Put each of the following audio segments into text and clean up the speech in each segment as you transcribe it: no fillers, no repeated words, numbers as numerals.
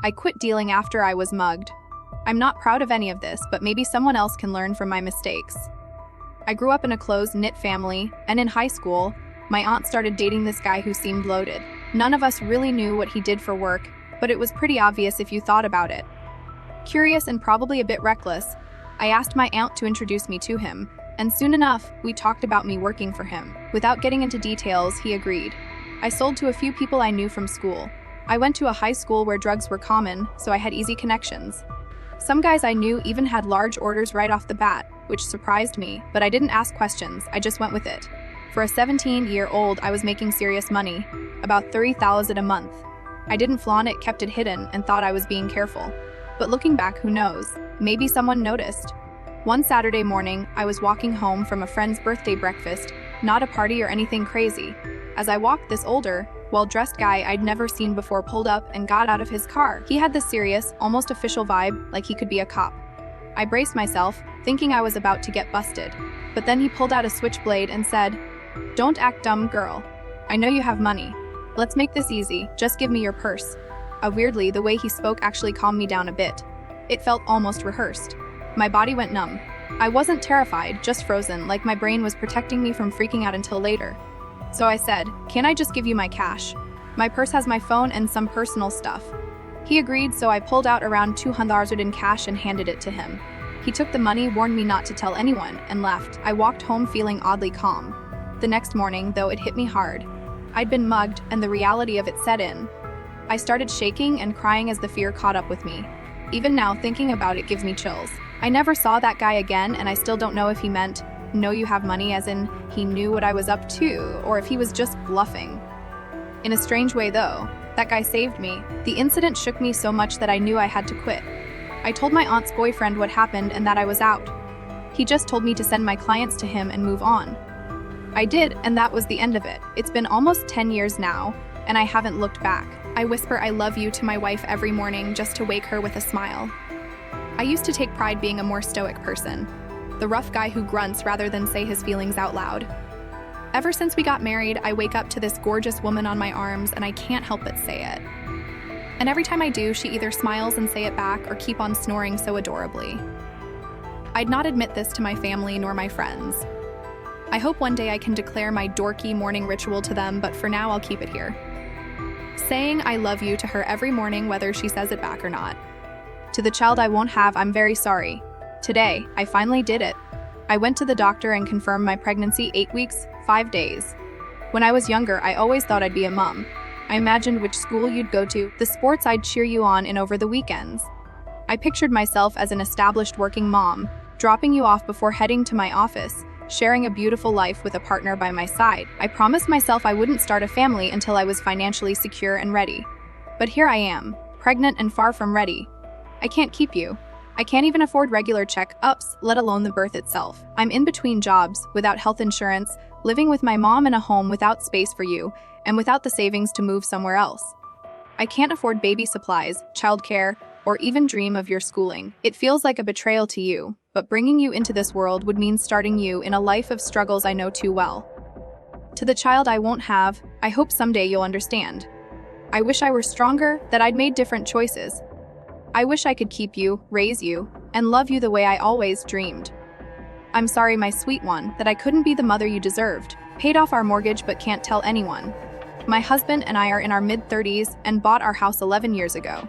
I quit dealing after I was mugged. I'm not proud of any of this, but maybe someone else can learn from my mistakes. I grew up in a close-knit family, and in high school, my aunt started dating this guy who seemed loaded. None of us really knew what he did for work, but it was pretty obvious if you thought about it. Curious and probably a bit reckless, I asked my aunt to introduce me to him, and soon enough, we talked about me working for him. Without getting into details, he agreed. I sold to a few people I knew from school. I went to a high school where drugs were common, so I had easy connections. Some guys I knew even had large orders right off the bat, which surprised me, but I didn't ask questions, I just went with it. For a 17-year-old, I was making serious money, about $30,000 a month. I didn't flaunt it, kept it hidden, and thought I was being careful. But looking back, who knows? Maybe someone noticed. One Saturday morning, I was walking home from a friend's birthday breakfast, not a party or anything crazy. As I walked, this older, well-dressed guy I'd never seen before pulled up and got out of his car. He had this serious, almost official vibe, like he could be a cop. I braced myself, thinking I was about to get busted. But then he pulled out a switchblade and said, "Don't act dumb, girl. I know you have money. Let's make this easy, just give me your purse." Weirdly, the way he spoke actually calmed me down a bit. It felt almost rehearsed. My body went numb. I wasn't terrified, just frozen, like my brain was protecting me from freaking out until later. So I said, "Can I just give you my cash? My purse has my phone and some personal stuff." He agreed, so I pulled out around $200 in cash and handed it to him. He took the money, warned me not to tell anyone, and left. I walked home feeling oddly calm. The next morning, though, it hit me hard. I'd been mugged, and the reality of it set in. I started shaking and crying as the fear caught up with me. Even now, thinking about it gives me chills. I never saw that guy again, and I still don't know if he meant, "Know you have money," as in he knew what I was up to, or if he was just bluffing. In a strange way, though, that guy saved me. The incident shook me so much that I knew I had to quit. I told my aunt's boyfriend what happened and that I was out. He just told me to send my clients to him and move on. I did, and that was the end of it. It's been almost 10 years now, and I haven't looked back. I whisper "I love you" to my wife every morning just to wake her with a smile. I used to take pride being a more stoic person, the rough guy who grunts rather than say his feelings out loud. Ever since we got married, I wake up to this gorgeous woman on my arms and I can't help but say it. And every time I do, she either smiles and say it back or keep on snoring so adorably. I'd not admit this to my family nor my friends. I hope one day I can declare my dorky morning ritual to them, but for now I'll keep it here. Saying "I love you" to her every morning, whether she says it back or not. To the child I won't have, I'm very sorry. Today, I finally did it. I went to the doctor and confirmed my pregnancy 8 weeks, 5 days. When I was younger, I always thought I'd be a mom. I imagined which school you'd go to, the sports I'd cheer you on, and over the weekends. I pictured myself as an established working mom, dropping you off before heading to my office, sharing a beautiful life with a partner by my side. I promised myself I wouldn't start a family until I was financially secure and ready. But here I am, pregnant and far from ready. I can't keep you. I can't even afford regular check-ups, let alone the birth itself. I'm in between jobs, without health insurance, living with my mom in a home without space for you, and without the savings to move somewhere else. I can't afford baby supplies, childcare, or even dream of your schooling. It feels like a betrayal to you, but bringing you into this world would mean starting you in a life of struggles I know too well. To the child I won't have, I hope someday you'll understand. I wish I were stronger, that I'd made different choices. I wish I could keep you, raise you, and love you the way I always dreamed. I'm sorry, my sweet one, that I couldn't be the mother you deserved. Paid off our mortgage but can't tell anyone. My husband and I are in our mid-30s and bought our house 11 years ago.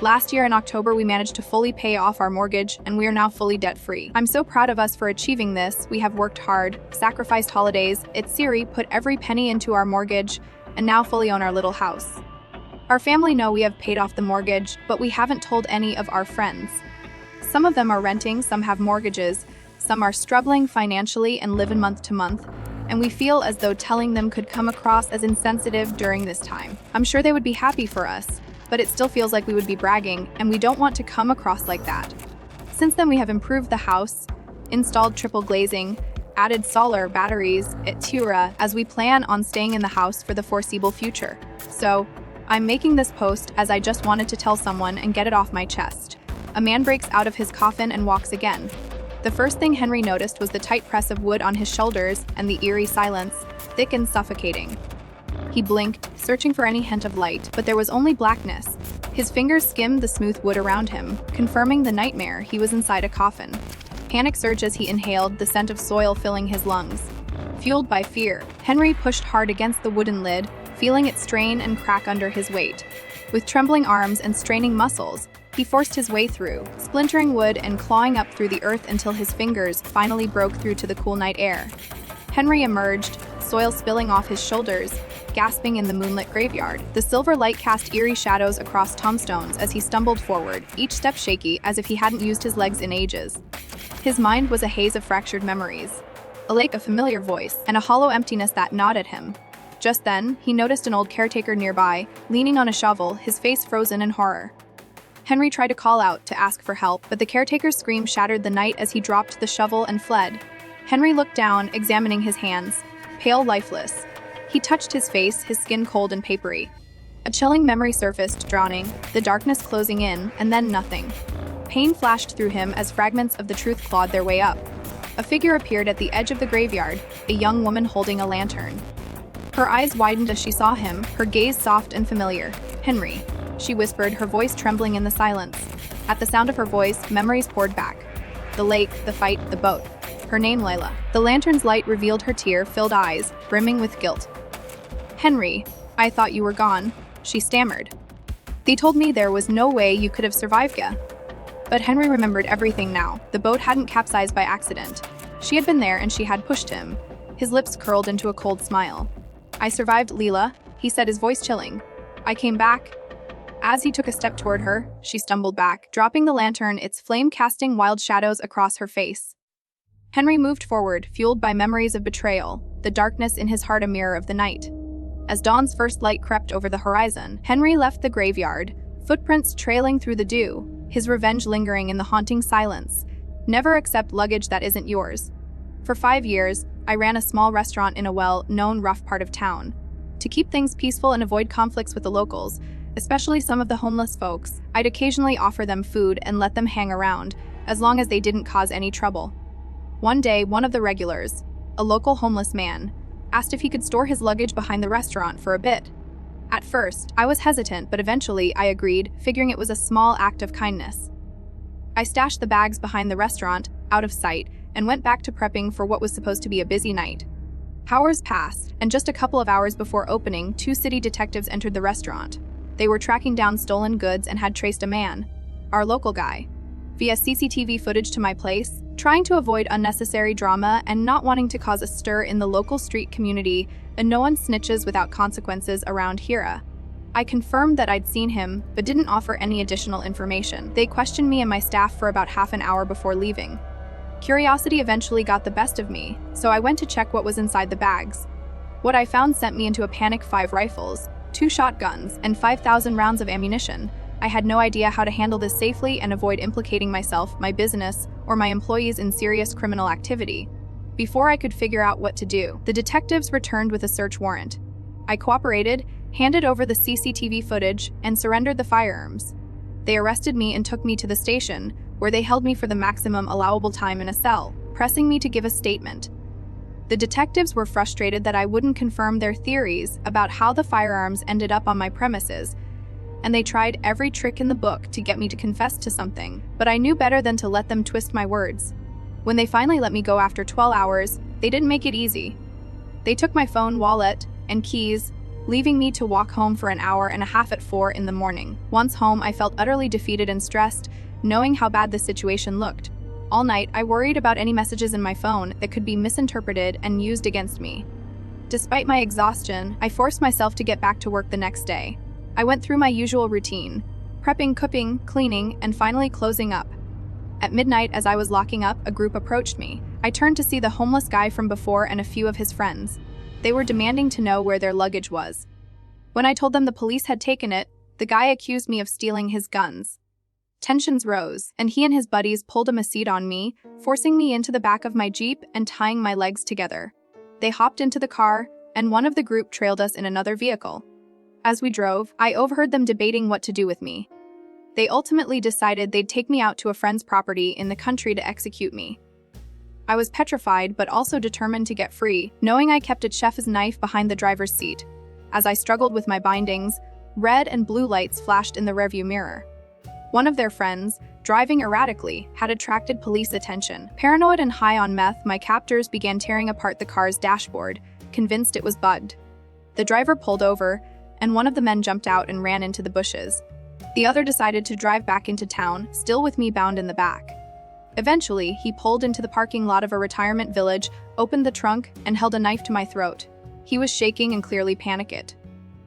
Last year in October, we managed to fully pay off our mortgage, and we are now fully debt-free. I'm so proud of us for achieving this. We have worked hard, sacrificed holidays, put every penny into our mortgage, and now fully own our little house. Our family know we have paid off the mortgage, but we haven't told any of our friends. Some of them are renting, some have mortgages, some are struggling financially and live in month to month, and we feel as though telling them could come across as insensitive during this time. I'm sure they would be happy for us, but it still feels like we would be bragging, and we don't want to come across like that. Since then, we have improved the house, installed triple glazing, added solar batteries, etc., as we plan on staying in the house for the foreseeable future. So, I'm making this post as I just wanted to tell someone and get it off my chest. A man breaks out of his coffin and walks again. The first thing Henry noticed was the tight press of wood on his shoulders and the eerie silence, thick and suffocating. He blinked, searching for any hint of light, but there was only blackness. His fingers skimmed the smooth wood around him, confirming the nightmare he was inside a coffin. Panic surged as he inhaled, the scent of soil filling his lungs. Fueled by fear, Henry pushed hard against the wooden lid, feeling it strain and crack under his weight. With trembling arms and straining muscles, he forced his way through, splintering wood and clawing up through the earth until his fingers finally broke through to the cool night air. Henry emerged, soil spilling off his shoulders, gasping in the moonlit graveyard. The silver light cast eerie shadows across tombstones as he stumbled forward, each step shaky as if he hadn't used his legs in ages. His mind was a haze of fractured memories, a lake of familiar voice, and a hollow emptiness that gnawed at him. Just then, he noticed an old caretaker nearby, leaning on a shovel, his face frozen in horror. Henry tried to call out to ask for help, but the caretaker's scream shattered the night as he dropped the shovel and fled. Henry looked down, examining his hands, pale, lifeless. He touched his face, his skin cold and papery. A chilling memory surfaced, drowning, the darkness closing in, and then nothing. Pain flashed through him as fragments of the truth clawed their way up. A figure appeared at the edge of the graveyard, a young woman holding a lantern. Her eyes widened as she saw him, her gaze soft and familiar. "Henry," she whispered, her voice trembling in the silence. At the sound of her voice, memories poured back. The lake, the fight, the boat. Her name, Layla. The lantern's light revealed her tear-filled eyes, brimming with guilt. "Henry, I thought you were gone," she stammered. "They told me there was no way you could have survived ya." But Henry remembered everything now. The boat hadn't capsized by accident. She had been there and she had pushed him. His lips curled into a cold smile. "I survived, Leela," he said, his voice chilling. "I came back." As he took a step toward her, she stumbled back, dropping the lantern, its flame casting wild shadows across her face. Henry moved forward, fueled by memories of betrayal, the darkness in his heart a mirror of the night. As dawn's first light crept over the horizon, Henry left the graveyard, footprints trailing through the dew, his revenge lingering in the haunting silence. Never accept luggage that isn't yours. For 5 years, I ran a small restaurant in a well-known rough part of town. To keep things peaceful and avoid conflicts with the locals, especially some of the homeless folks, I'd occasionally offer them food and let them hang around, as long as they didn't cause any trouble. One day, one of the regulars, a local homeless man, asked if he could store his luggage behind the restaurant for a bit. At first, I was hesitant, but eventually I agreed, figuring it was a small act of kindness. I stashed the bags behind the restaurant, out of sight, and went back to prepping for what was supposed to be a busy night. Hours passed, and just a couple of hours before opening, 2 city detectives entered the restaurant. They were tracking down stolen goods and had traced a man, our local guy, via CCTV footage to my place, trying to avoid unnecessary drama and not wanting to cause a stir in the local street community, and no one snitches without consequences around here. I confirmed that I'd seen him, but didn't offer any additional information. They questioned me and my staff for about half an hour before leaving. Curiosity eventually got the best of me, so I went to check what was inside the bags. What I found sent me into a panic: 5 rifles, 2 shotguns, and 5,000 rounds of ammunition. I had no idea how to handle this safely and avoid implicating myself, my business, or my employees in serious criminal activity. Before I could figure out what to do, the detectives returned with a search warrant. I cooperated, handed over the CCTV footage, and surrendered the firearms. They arrested me and took me to the station, where they held me for the maximum allowable time in a cell, pressing me to give a statement. The detectives were frustrated that I wouldn't confirm their theories about how the firearms ended up on my premises, and they tried every trick in the book to get me to confess to something, but I knew better than to let them twist my words. When they finally let me go after 12 hours, they didn't make it easy. They took my phone, wallet, and keys, leaving me to walk home for an hour and a half at 4 in the morning. Once home, I felt utterly defeated and stressed, knowing how bad the situation looked. All night, I worried about any messages in my phone that could be misinterpreted and used against me. Despite my exhaustion, I forced myself to get back to work the next day. I went through my usual routine: prepping, cooking, cleaning, and finally closing up. At midnight, as I was locking up, a group approached me. I turned to see the homeless guy from before and a few of his friends. They were demanding to know where their luggage was. When I told them the police had taken it, the guy accused me of stealing his guns. Tensions rose, and he and his buddies pulled a macete on me, forcing me into the back of my Jeep and tying my legs together. They hopped into the car, and one of the group trailed us in another vehicle. As we drove, I overheard them debating what to do with me. They ultimately decided they'd take me out to a friend's property in the country to execute me. I was petrified but also determined to get free, knowing I kept a chef's knife behind the driver's seat. As I struggled with my bindings, Red and blue lights flashed in the rearview mirror. One of their friends, driving erratically, had attracted police attention. Paranoid and high on meth, my captors began tearing apart the car's dashboard, convinced it was bugged. The driver pulled over, and one of the men jumped out and ran into the bushes. The other decided to drive back into town, still with me bound in the back. Eventually, he pulled into the parking lot of a retirement village, opened the trunk, and held a knife to my throat. He was shaking and clearly panicked.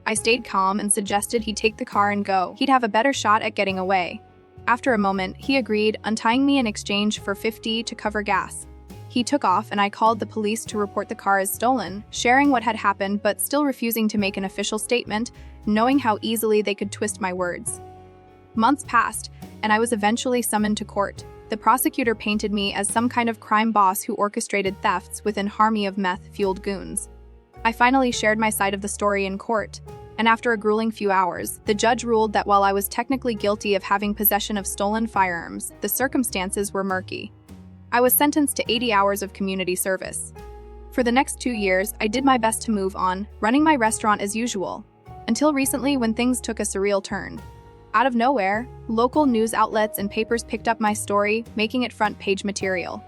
I stayed calm and suggested he take the car and go. He'd have a better shot at getting away. After a moment, he agreed, untying me in exchange for $50 to cover gas. He took off and I called the police to report the car as stolen, sharing what had happened but still refusing to make an official statement, knowing how easily they could twist my words. Months passed, and I was eventually summoned to court. The prosecutor painted me as some kind of crime boss who orchestrated thefts with an army of meth-fueled goons. I finally shared my side of the story in court, and after a grueling few hours, the judge ruled that while I was technically guilty of having possession of stolen firearms, the circumstances were murky. I was sentenced to 80 hours of community service. For the next 2 years, I did my best to move on, running my restaurant as usual, until recently when things took a surreal turn. Out of nowhere, local news outlets and papers picked up my story, making it front-page material.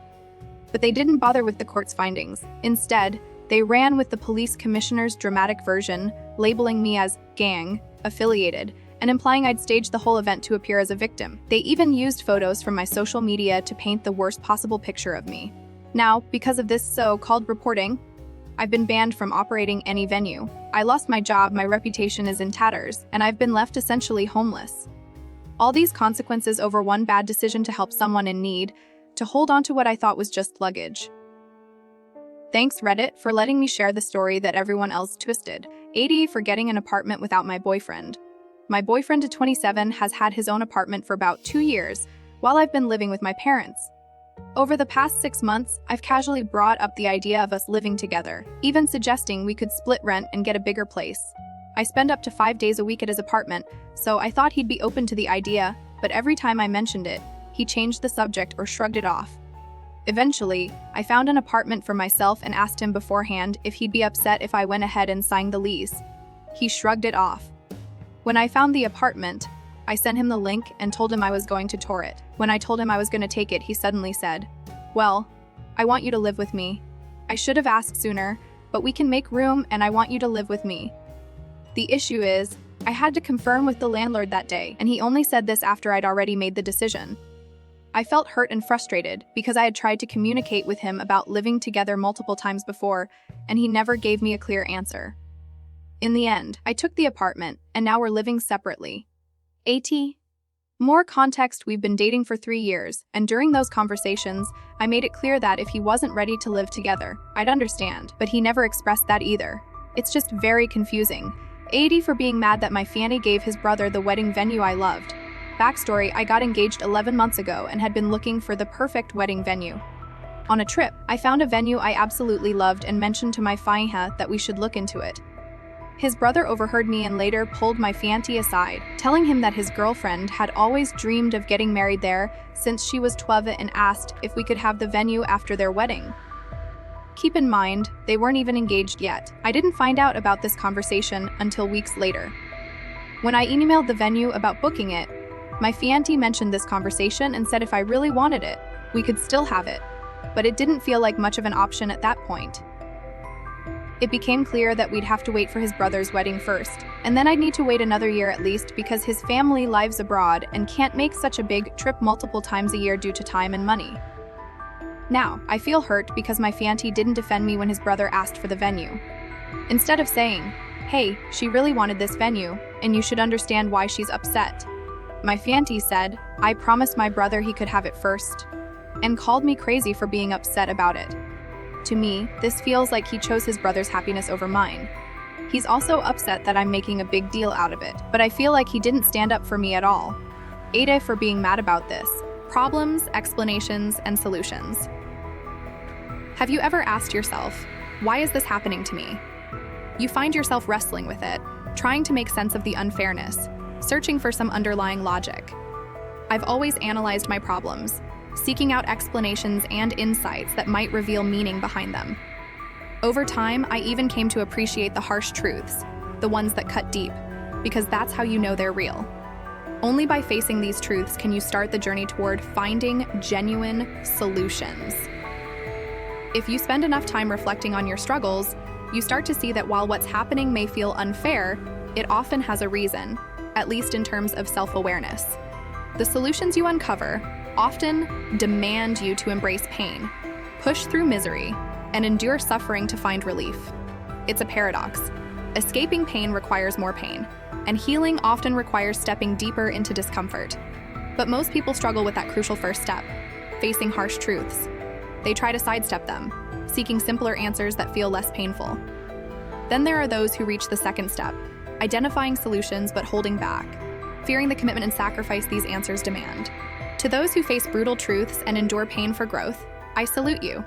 But they didn't bother with the court's findings. Instead, they ran with the police commissioner's dramatic version, labeling me as gang affiliated, and implying I'd staged the whole event to appear as a victim. They even used photos from my social media to paint the worst possible picture of me. Now, because of this so-called reporting, I've been banned from operating any venue. I lost my job, my reputation is in tatters, and I've been left essentially homeless. All these consequences over one bad decision to help someone in need, to hold on to what I thought was just luggage. Thanks, Reddit, for letting me share the story that everyone else twisted. AITA for getting an apartment without my boyfriend. My boyfriend at 27 has had his own apartment for about 2 years, while I've been living with my parents. Over the past 6 months, I've casually brought up the idea of us living together, even suggesting we could split rent and get a bigger place. I spend up to 5 days a week at his apartment, so I thought he'd be open to the idea, but every time I mentioned it, he changed the subject or shrugged it off. Eventually, I found an apartment for myself and asked him beforehand if he'd be upset if I went ahead and signed the lease. He shrugged it off. When I found the apartment, I sent him the link and told him I was going to tour it. When I told him I was going to take it, he suddenly said, "Well, I want you to live with me. I should have asked sooner, but we can make room and I want you to live with me." The issue is, I had to confirm with the landlord that day, and he only said this after I'd already made the decision. I felt hurt and frustrated because I had tried to communicate with him about living together multiple times before, and he never gave me a clear answer. In the end, I took the apartment, and now we're living separately. AT? More context, we've been dating for 3 years, and during those conversations, I made it clear that if he wasn't ready to live together, I'd understand, but he never expressed that either. It's just very confusing. AT for being mad that my fiancé gave his brother the wedding venue I loved. Backstory, I got engaged 11 months ago and had been looking for the perfect wedding venue. On a trip, I found a venue I absolutely loved and mentioned to my fiancé that we should look into it. His brother overheard me and later pulled my fiancé aside, telling him that his girlfriend had always dreamed of getting married there since she was 12 and asked if we could have the venue after their wedding. Keep in mind, they weren't even engaged yet. I didn't find out about this conversation until weeks later. When I emailed the venue about booking it, my fiancé mentioned this conversation and said if I really wanted it, we could still have it, but it didn't feel like much of an option at that point. It became clear that we'd have to wait for his brother's wedding first, and then I'd need to wait another year at least because his family lives abroad and can't make such a big trip multiple times a year due to time and money. Now, I feel hurt because my fiancé didn't defend me when his brother asked for the venue. Instead of saying, "Hey, she really wanted this venue, and you should understand why she's upset," my fiancé said, "I promised my brother he could have it first," and called me crazy for being upset about it. To me, this feels like he chose his brother's happiness over mine. He's also upset that I'm making a big deal out of it, but I feel like he didn't stand up for me at all. AITA for being mad about this. Problems, explanations, and solutions. Have you ever asked yourself, why is this happening to me? You find yourself wrestling with it, trying to make sense of the unfairness, searching for some underlying logic. I've always analyzed my problems, seeking out explanations and insights that might reveal meaning behind them. Over time, I even came to appreciate the harsh truths, the ones that cut deep. because that's how you know they're real. Only by facing these truths can you start the journey toward finding genuine solutions. If you spend enough time reflecting on your struggles, you start to see that while what's happening may feel unfair, it often has a reason, at least in terms of self-awareness. The solutions you uncover often demand you to embrace pain, push through misery, and endure suffering to find relief. It's a paradox. Escaping pain requires more pain, and healing often requires stepping deeper into discomfort. But most people struggle with that crucial first step, facing harsh truths. They try to sidestep them, seeking simpler answers that feel less painful. Then there are those who reach the second step, identifying solutions but holding back, fearing the commitment and sacrifice these answers demand. To those who face brutal truths and endure pain for growth, I salute you.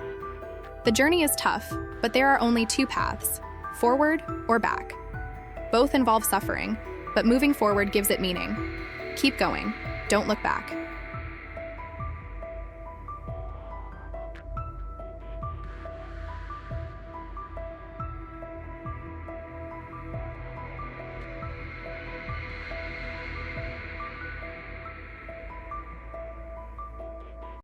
The journey is tough, but there are only two paths, forward or back. Both involve suffering, but moving forward gives it meaning. Keep going. Don't look back.